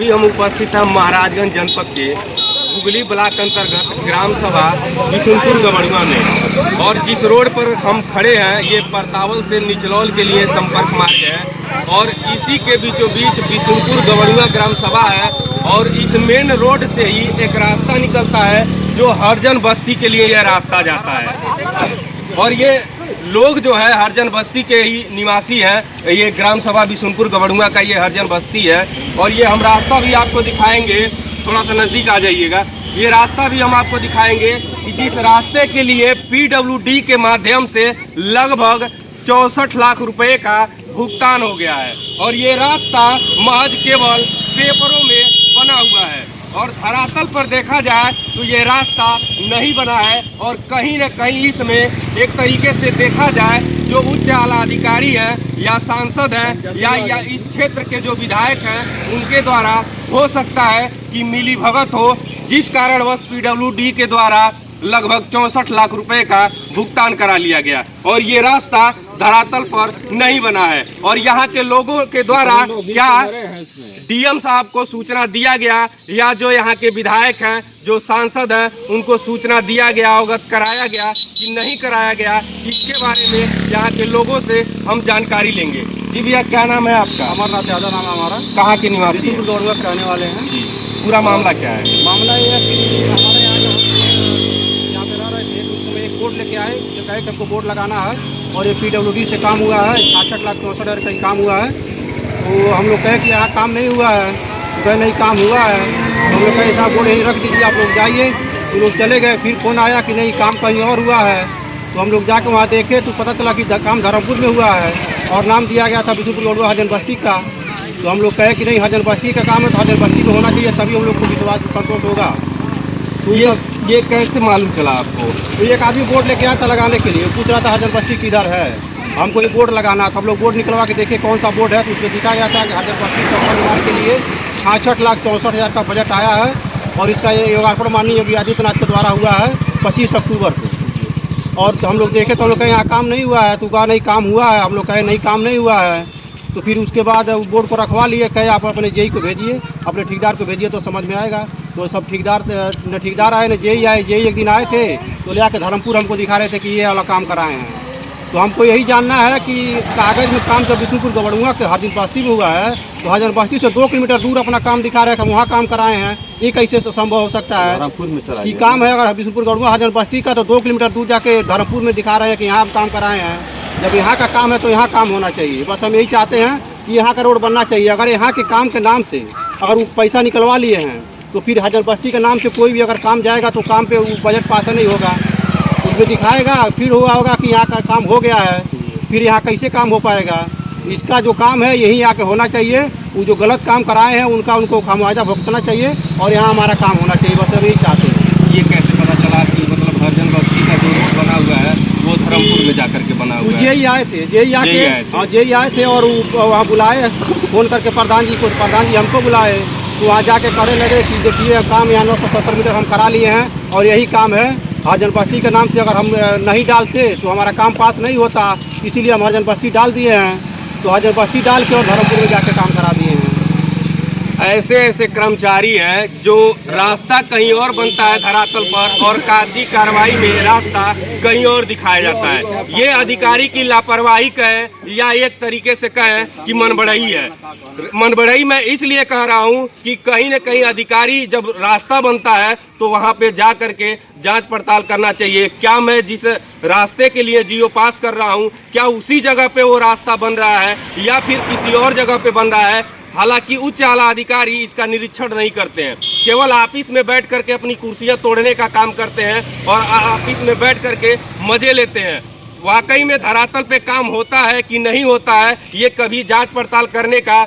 अभी हम उपस्थित हैं महाराजगंज जनपद के हुगली ब्लॉक अंतर्गत ग्राम सभा बिशुनपुर गवड़ुआ में, और जिस रोड पर हम खड़े हैं ये परतावल से निचलौल के लिए संपर्क मार्ग है, और इसी के बीचों बीच बिशुनपुर गवड़ुआ ग्राम सभा है। और इस मेन रोड से ही एक रास्ता निकलता है जो हरजन बस्ती के लिए यह रास्ता जाता है, और ये लोग जो है हरजन बस्ती के ही निवासी हैं। ये ग्राम सभा बिशुनपुर गवड़ुआ का ये हरजन बस्ती है, और ये हम रास्ता भी आपको दिखाएंगे, थोड़ा सा नज़दीक आ जाइएगा। ये रास्ता भी हम आपको दिखाएंगे कि जिस रास्ते के लिए PWD के माध्यम से लगभग 64 लाख रुपए का भुगतान हो गया है, और ये रास्ता महज केवल पेपरों में बना हुआ है, और धरातल पर देखा जाए तो ये रास्ता नहीं बना है। और कहीं न कहीं इसमें एक तरीके से देखा जाए जो उच्च आला अधिकारी हैं या सांसद हैं या इस क्षेत्र के जो विधायक हैं उनके द्वारा हो सकता है कि मिली भगत हो, जिस कारणवश PWD के द्वारा लगभग 64 लाख रुपए का भुगतान करा लिया गया, और ये रास्ता धरातल पर नहीं बना है। और यहाँ के लोगों के द्वारा क्या DM साहब को सूचना दिया गया, या जो यहाँ के विधायक हैं जो सांसद हैं उनको सूचना दिया गया, अवगत कराया गया कि नहीं कराया गया, इसके बारे में यहाँ के लोगों से हम जानकारी लेंगे। जी भैया, क्या नाम है आपका? अमरनाथ यादव नाम है हमारा। कहाँ के निवासी हैं? गवड़ुआ के रहने वाले हैं जी। पूरा मामला क्या है? मामला ये है कि हमारे यहाँ जो यहाँ पे रह रहे थे उस समय एक बोर्ड लेके आए, जो कहे कि हमको बोर्ड लगाना है, और ये PWD से काम हुआ है, 66 लाख 64 हज़ार का काम हुआ है। तो हम लोग कहे कि यहाँ काम नहीं हुआ है, तो कहे नहीं काम हुआ है। तो हम लोग कहे साहब बोर्ड यहीं रख दीजिए, आप लोग जाइए। तो लोग चले गए, फिर फोन आया कि नहीं काम कहीं और हुआ है। तो हम लोग जाके वहाँ देखे तो पता चला कि काम धर्मपुर में हुआ है, और नाम दिया गया था बिशुनपुर गवड़ुआ हरजन बस्ती का। तो हम लोग कहे कि नहीं हरजन बस्ती का काम है तो हरजन बस्ती में होना चाहिए, तभी हम लोग को विश्वास संतोष होगा। तो ये कैसे मालूम चला आपको? तो एक आदमी बोर्ड लेके आया था लगाने के लिए, पूछ रहा था हरजन बस्ती किधर है, हमको ये बोर्ड लगाना था। हम लोग बोर्ड निकलवा के देखे कौन सा बोर्ड है, तो उसमें दिखा गया था कि हरजन बस्ती चौपा निर्माण के लिए 66 लाख 64 हज़ार का बजट आया है, और इसका ये लोकार्पण माननीय योगी आदित्यनाथ के द्वारा हुआ है 25 अक्टूबर को। और तो हम लोग देखे तो हम लोग कहे यहाँ काम नहीं हुआ है, तो कहा नहीं काम हुआ है। हम लोग कहे नहीं काम नहीं हुआ है। तो फिर उसके बाद बोर्ड को रखवा लिए, कहे आप अपने JE को भेजिए, अपने ठेकेदार को भेजिए तो समझ में आएगा। तो सब ठेकेदार आए न JE आए। JE एक दिन आए थे तो ले आके धर्मपुर हमको दिखा रहे थे कि ये वाला काम कराए हैं। तो हमको यही जानना है कि कागज़ में काम जब बिशुनपुर गवड़ुआ के हरजन बस्ती में हुआ है, तो हरजन बस्ती से 2 किलोमीटर दूर अपना काम दिखा रहे हैं कि वहाँ काम कराए हैं। ये कैसे संभव हो सकता है? धर्मपुर में चला ये काम है अगर बिशुनपुर गवड़ुआ हरजन बस्ती का, तो 2 किलोमीटर दूर जाके धर्मपुर में दिखा रहे हैं कि यहाँ काम कराए हैं। जब यहाँ का काम है तो यहाँ काम होना चाहिए। बस हम यही चाहते हैं कि यहाँ का रोड बनना चाहिए। अगर यहाँ के काम के नाम से अगर वो पैसा निकलवा लिए हैं, तो फिर हरजन बस्ती के नाम से कोई भी अगर काम जाएगा तो काम पे वो बजट पास नहीं होगा, उसमें दिखाएगा फिर हुआ होगा कि यहाँ का काम हो गया है, फिर यहाँ कैसे काम हो पाएगा? इसका जो काम है यहीं आके होना चाहिए। वो जो गलत काम कराए हैं उनको खामियाजा भुगतना चाहिए, और यहाँ हमारा काम होना चाहिए। बस हम यही चाहते हैं। ये कैसे पता चला कि मतलब हरजन बस्ती का जो रोड बना हुआ है वो धर्मपुर में जाकर के बना हुआ है? JE आए थे, JE आए थे, और वहाँ बुलाए फ़ोन करके प्रधान जी को, प्रधान जी हमको बुलाए, तो वहाँ जाके करने लगे कि देखिए काम यहाँ 970 मीटर हम करा लिए हैं, और यही काम है। हरजन बस्ती के नाम से अगर हम नहीं डालते तो हमारा काम पास नहीं होता, इसीलिए हम हरजन बस्ती डाल दिए हैं। तो हरजन बस्ती डाल के और धर्मपुर में जाके काम करा दिए हैं। ऐसे कर्मचारी हैं जो रास्ता कहीं और बनता है धरातल पर, और कागजी कार्रवाई में रास्ता कहीं और दिखाया जाता है। ये अधिकारी की लापरवाही कहें या एक तरीके से कहें कि मनबड़ई है। मनबड़ई मैं इसलिए कह रहा हूँ कि कहीं न कहीं अधिकारी जब रास्ता बनता है तो वहाँ पे जा करके जांच पड़ताल करना चाहिए। क्या मैं जिस रास्ते के लिए GO पास कर रहा हूँ, क्या उसी जगह पे वो रास्ता बन रहा है या फिर किसी और जगह पे बन रहा है? हालांकि उच्च आला अधिकारी इसका निरीक्षण नहीं करते हैं, केवल ऑफिस में बैठ करके अपनी कुर्सियां तोड़ने का काम करते हैं और ऑफिस में बैठ करके मजे लेते हैं। वाकई में धरातल पे काम होता है कि नहीं होता है, ये कभी जांच पड़ताल करने का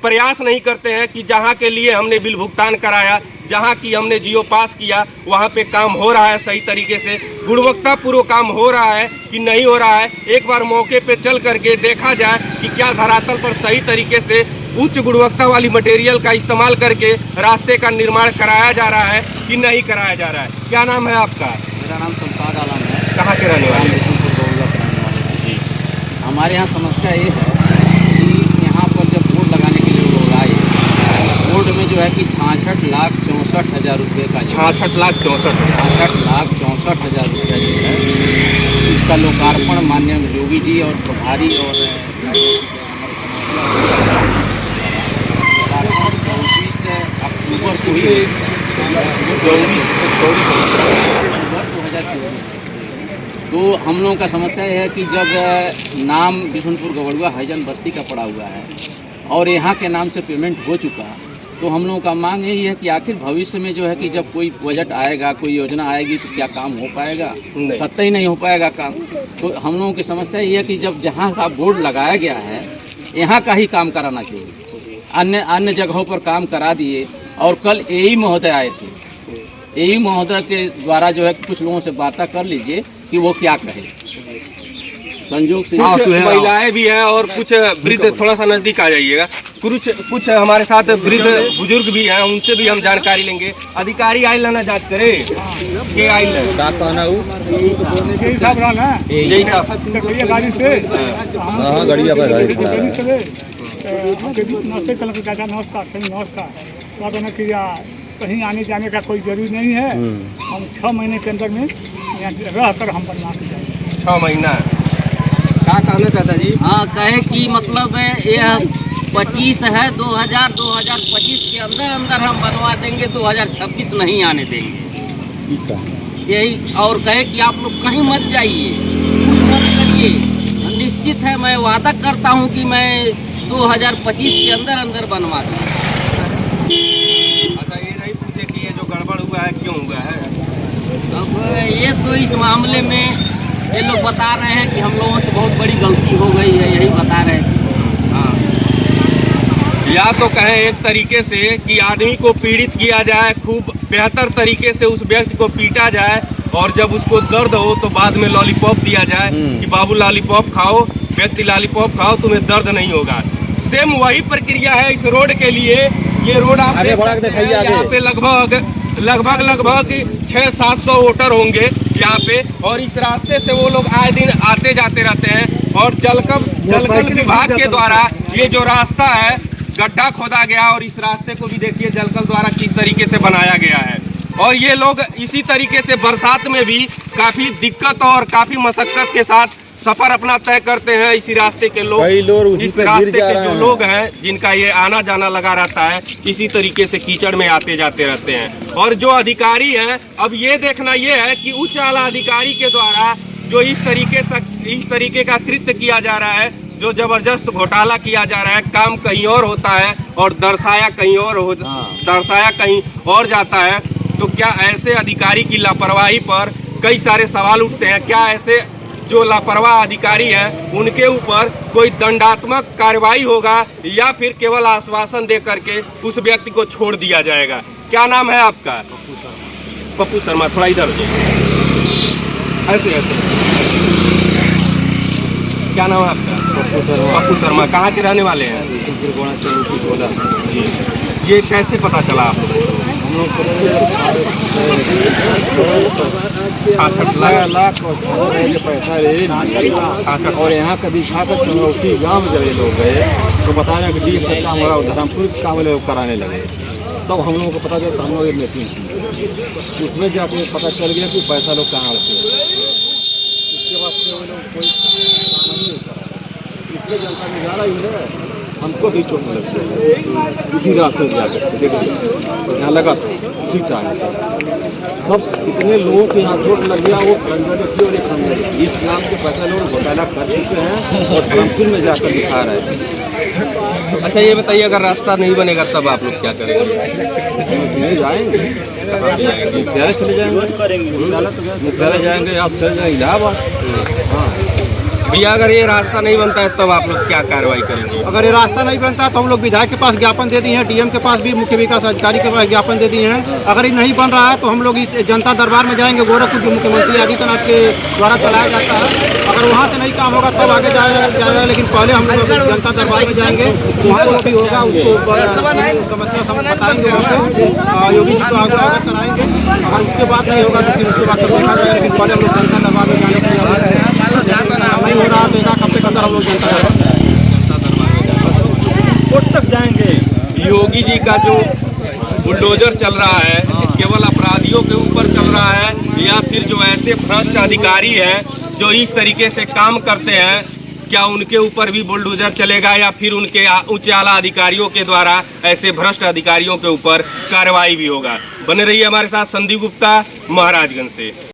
प्रयास नहीं करते हैं कि जहां के लिए हमने बिल भुगतान कराया, जहां की हमने GO पास किया, वहां पे काम हो रहा है सही तरीके से, गुणवत्तापूर्वक काम हो रहा है कि नहीं हो रहा है। एक बार मौके पे चल करके देखा जाए कि क्या धरातल पर सही तरीके से उच्च गुणवत्ता वाली मटेरियल का इस्तेमाल करके रास्ते का निर्माण कराया जा रहा है कि नहीं कराया जा रहा है। क्या नाम है आपका? मेरा नाम संसाद आलम है। कहाँ के रहने वाले? जी, हमारे यहाँ समस्या ये है कि यहाँ पर जब बोर्ड लगाने के लिए लोग आए, बोर्ड रोड में जो है कि 66,64,000 रुपये का 66,64,000 रुपया जो है इसका लोकार्पण माननीय योगी जी और प्रभारी और 24 अक्टूबर को ही 2024 तो हम लोगों का समस्या यह है कि जब नाम बिशुनपुर गवड़ुआ हरिजन बस्ती का पड़ा हुआ है और यहाँ के नाम से पेमेंट हो चुका, तो हम लोगों का मांग यही है कि आखिर भविष्य में जो है कि जब कोई बजट आएगा, कोई योजना आएगी तो क्या काम हो पाएगा? कतई नहीं हो पाएगा काम। तो हम लोगों की समस्या ये है कि जब जहाँ का बोर्ड लगाया गया है यहाँ का ही काम कराना चाहिए, अन्य जगहों पर काम करा दिए। और कल एई महोदय आए थे, एई महोदय के द्वारा जो है कुछ लोगों से बातें कर लीजिए कि वो क्या कहे। संयोग से कुछ महिलाएं भी हैं और कुछ वृद्ध, थोड़ा सा नजदीक आ जाइएगा। कुछ हमारे साथ वृद्ध बुजुर्ग भी हैं, उनसे भी हम जानकारी लेंगे। अधिकारी आइल ना जांच करे के आइल यही साहब गाड़ी से नमस्कार कहीं आने जाने का कोई जरूरी नहीं है। हम 6 महीने के अंदर में यहाँ रह कर हम बनवा के जाएंगे। 6 महीना क्या कहना चाहता जी? हाँ, कहे कि मतलब यह 25 है 2025 के अंदर हम बनवा देंगे, 2026 नहीं आने देंगे यही। और कहे कि आप लोग कहीं मत जाइए, कुछ मत करिए, निश्चित है मैं वादा करता हूँ कि मैं 2025 के अंदर बनवा दूँ। अच्छा, ये नहीं पूछे कि ये जो गड़बड़ हुआ है क्यों हुआ है? अब ये तो इस मामले में ये लोग बता रहे हैं कि हम लोगों से बहुत बड़ी गलती हो गई है, यही बता रहे थे। हाँ, या तो कहें एक तरीके से कि आदमी को पीड़ित किया जाए, खूब बेहतर तरीके से उस व्यक्ति को पीटा जाए और जब उसको दर्द हो तो बाद में लॉलीपॉप दिया जाए कि बाबू लॉलीपॉप खाओ, व्यक्ति लॉलीपॉप खाओ, तुम्हें दर्द नहीं होगा। सेम वही प्रक्रिया है इस रोड के लिए। ये रोड आप देख सकते हैं, यहाँ पे लगभग 600-700 वोटर होंगे यहाँ पे, और इस रास्ते से वो लोग आए दिन आते जाते रहते हैं। और जलकल विभाग के द्वारा ये जो रास्ता है गड्ढा खोदा गया और इस रास्ते को भी देखिए जलकल द्वारा किस तरीके से बनाया गया है। और ये लोग इसी तरीके से बरसात में भी काफी दिक्कत और काफी मशक्कत के साथ सफर अपना तय करते हैं। इसी रास्ते के लोग इस रास्ते के जो लोग हैं जिनका ये आना जाना लगा रहता है, इसी तरीके से कीचड़ में आते जाते रहते हैं। और जो अधिकारी हैं, अब ये देखना ये है कि उच्च आला अधिकारी के द्वारा जो इस तरीके का कृत्य किया जा रहा है, जो जबरदस्त घोटाला किया जा रहा है, काम कहीं और होता है और दर्शाया कहीं और जाता है। तो क्या ऐसे अधिकारी की लापरवाही पर कई सारे सवाल उठते हैं? क्या ऐसे जो लापरवाह अधिकारी हैं उनके ऊपर कोई दंडात्मक कार्रवाई होगा या फिर केवल आश्वासन दे करके उस व्यक्ति को छोड़ दिया जाएगा? क्या नाम है आपका? पप्पू शर्मा। थोड़ा इधर ऐसे क्या नाम है आपका? पप्पू शर्मा। कहाँ के रहने वाले हैं? जी, ये कैसे पता चला आप लोगों को? 66 लाख पैसा और यहाँ कभी खाकर चुनौती गाँव में जब ये लोग गए तो बताया कि जी काम हो रहा धर्मपुर काम लोग कराने लगे। तब हम लोगों को पता चला, हम लोग मीटिंग की, उसमें जाके पता चल गया कि पैसा लोग कहाँ रखे। उसके बाद से वो लोग कोई काम नहीं करा, इसलिए जनता में जा रही है। हमको भी चोट लग गई इसी रास्ते से जाकर यहाँ लगा था, ठीक था। सब कितने लोगों के यहाँ चोट लग गया, वो इस नाम के पैसा लोग घोटाला कर चुके हैं और धर्मपुर में जाकर दिखा रहे हैं। अच्छा, ये बताइए अगर रास्ता नहीं बनेगा तब आप लोग क्या करेंगे? चले जाएंगे, मुख्यालय चले जाएंगे, मुख्यालय जाएंगे, आप चले जाएंगे इलाहाबाद। हाँ भैया, अगर ये रास्ता नहीं बनता है तब आप लोग क्या कार्रवाई करेंगे? अगर ये रास्ता नहीं बनता तो हम लोग विधायक के पास ज्ञापन दे दिए हैं, डीएम के पास भी, मुख्य विकास अधिकारी के पास ज्ञापन दे दिए हैं। अगर ये नहीं बन रहा है तो हम लोग इस जनता दरबार में जाएंगे, गोरखपुर जो मुख्यमंत्री आदित्यनाथ के द्वारा चलाया जाता है। अगर वहाँ से नहीं काम होगा तब आगे जाएगा, लेकिन पहले हम लोग जनता दरबार में जाएंगे, वहाँ जो भी होगा उसको समस्या बताएंगे, वहाँ पे योगी जी को आगे कराएंगे। अगर उसके बाद नहीं होगा तो फिर उसके बाद देखा जाएगा, लेकिन पहले हम लोग जनता दरबार में जाने के लिए नहीं हो रहा तो एक हफ्ते के अंदर हम लोग जनता दरबार में कोर्ट तक जाएंगे। योगी जी का जो बुलडोजर चल रहा है केवल अपराधियों के ऊपर चल रहा है या फिर जो ऐसे भ्रष्ट अधिकारी हैं जो इस तरीके से काम करते हैं, क्या उनके ऊपर भी बुलडोजर चलेगा या फिर उनके उच्च आला अधिकारियों के द्वारा ऐसे भ्रष्ट अधिकारियों के ऊपर कार्रवाई भी होगा? बने रहिए हमारे साथ। संदीप गुप्ता, महाराजगंज से।